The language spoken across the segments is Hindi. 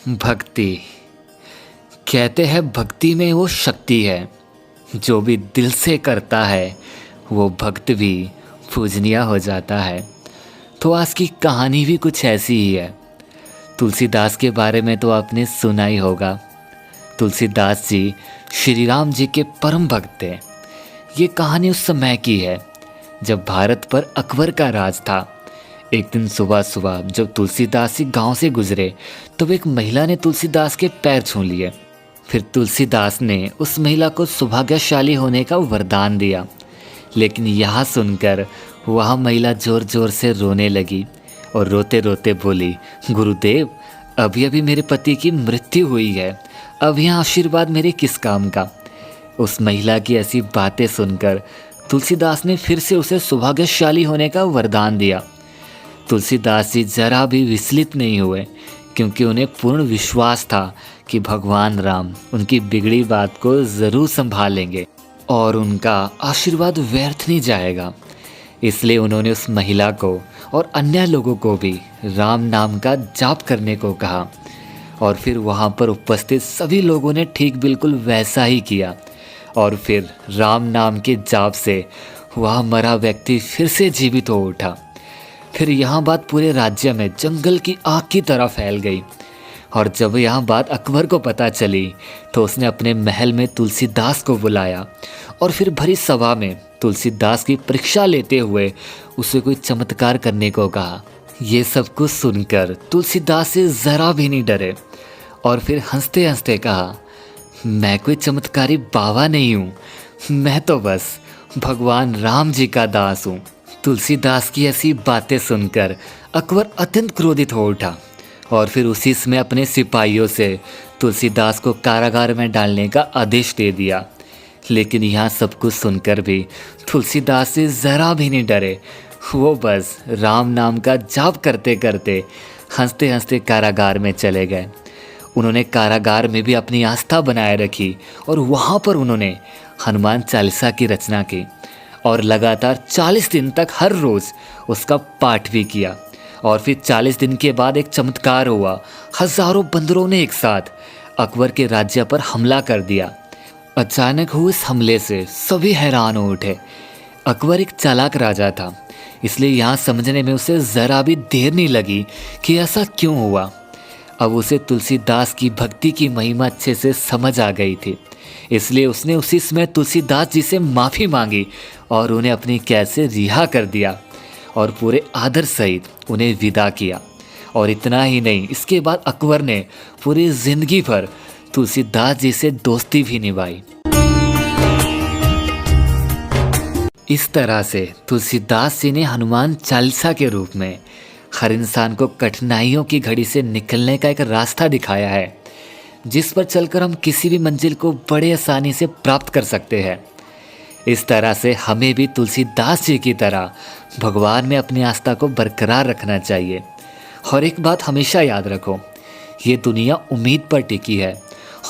भक्ति। कहते हैं भक्ति में वो शक्ति है, जो भी दिल से करता है वो भक्त भी पूजनीय हो जाता है। तो आज की कहानी भी कुछ ऐसी ही है। तुलसीदास के बारे में तो आपने सुना ही होगा। तुलसीदास जी श्री राम जी के परम भक्त थे। ये कहानी उस समय की है जब भारत पर अकबर का राज था। एक दिन सुबह सुबह जब तुलसीदास जी गांव से गुजरे तब एक महिला ने तुलसीदास के पैर छू लिए। फिर तुलसीदास ने उस महिला को सौभाग्यशाली होने का वरदान दिया। लेकिन यह सुनकर वह महिला जोर जोर से रोने लगी और रोते रोते बोली, गुरुदेव, अभी अभी मेरे पति की मृत्यु हुई है, अब यह आशीर्वाद मेरे किस काम का। उस महिला की ऐसी बातें सुनकर तुलसीदास ने फिर से उसे सौभाग्यशाली होने का वरदान दिया। तुलसीदास जी जरा भी विचलित नहीं हुए, क्योंकि उन्हें पूर्ण विश्वास था कि भगवान राम उनकी बिगड़ी बात को ज़रूर संभालेंगे और उनका आशीर्वाद व्यर्थ नहीं जाएगा। इसलिए उन्होंने उस महिला को और अन्य लोगों को भी राम नाम का जाप करने को कहा। और फिर वहाँ पर उपस्थित सभी लोगों ने ठीक बिल्कुल वैसा ही किया। और फिर राम नाम के जाप से वह मरा व्यक्ति फिर से जीवित हो उठा। फिर यह बात पूरे राज्य में जंगल की आग की तरह फैल गई। और जब यह बात अकबर को पता चली तो उसने अपने महल में तुलसीदास को बुलाया और फिर भरी सभा में तुलसीदास की परीक्षा लेते हुए उसे कोई चमत्कार करने को कहा। ये सब कुछ सुनकर तुलसीदास से ज़रा भी नहीं डरे और फिर हंसते हंसते कहा, मैं कोई चमत्कारी बाबा नहीं हूँ, मैं तो बस भगवान राम जी का दास हूँ। तुलसीदास की ऐसी बातें सुनकर अकबर अत्यंत क्रोधित हो उठा और फिर उसी समय अपने सिपाहियों से तुलसीदास को कारागार में डालने का आदेश दे दिया। लेकिन यहाँ सब कुछ सुनकर भी तुलसीदास से ज़रा भी नहीं डरे। वो बस राम नाम का जाप करते करते हंसते हंसते कारागार में चले गए। उन्होंने कारागार में भी अपनी आस्था बनाए रखी और वहाँ पर उन्होंने हनुमान चालीसा की रचना की और लगातार 40 दिन तक हर रोज़ उसका पाठ भी किया। और फिर 40 दिन के बाद एक चमत्कार हुआ। हजारों बंदरों ने एक साथ अकबर के राज्य पर हमला कर दिया। अचानक हुए इस हमले से सभी हैरान हो उठे। अकबर एक चालाक राजा था, इसलिए यहाँ समझने में उसे ज़रा भी देर नहीं लगी कि ऐसा क्यों हुआ। अब उसे तुलसीदास की भक्ति की महिमा अच्छे से समझ आ गई थी। इसलिए उसने उसी समय तुलसीदास जी से माफ़ी मांगी और उन्हें अपनी कैद से रिहा कर दिया और पूरे आदर सहित उन्हें विदा किया। और इतना ही नहीं, इसके बाद अकबर ने पूरी ज़िंदगी भर तुलसीदास जी से दोस्ती भी निभाई। इस तरह से तुलसीदास जी ने हनुमान चालीसा के रूप में हर इंसान को कठिनाइयों की घड़ी से निकलने का एक रास्ता दिखाया है, जिस पर चलकर हम किसी भी मंजिल को बड़े आसानी से प्राप्त कर सकते हैं। इस तरह से हमें भी तुलसीदास जी की तरह भगवान में अपनी आस्था को बरकरार रखना चाहिए। और एक बात हमेशा याद रखो, ये दुनिया उम्मीद पर टिकी है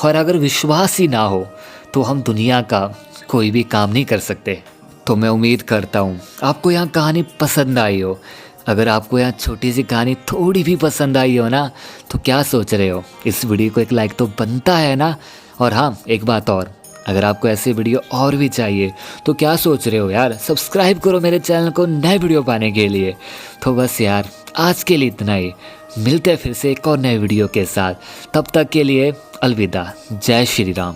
और अगर विश्वास ही ना हो तो हम दुनिया का कोई भी काम नहीं कर सकते। तो मैं उम्मीद करता हूँ आपको यहाँ कहानी पसंद आई हो। अगर आपको यहाँ छोटी सी कहानी थोड़ी भी पसंद आई हो ना, तो क्या सोच रहे हो, इस वीडियो को एक लाइक तो बनता है ना। और हाँ, एक बात और, अगर आपको ऐसे वीडियो और भी चाहिए तो क्या सोच रहे हो यार, सब्सक्राइब करो मेरे चैनल को नए वीडियो पाने के लिए। तो बस यार, आज के लिए इतना ही। मिलते हैं फिर से एक और नए वीडियो के साथ। तब तक के लिए अलविदा। जय श्री राम।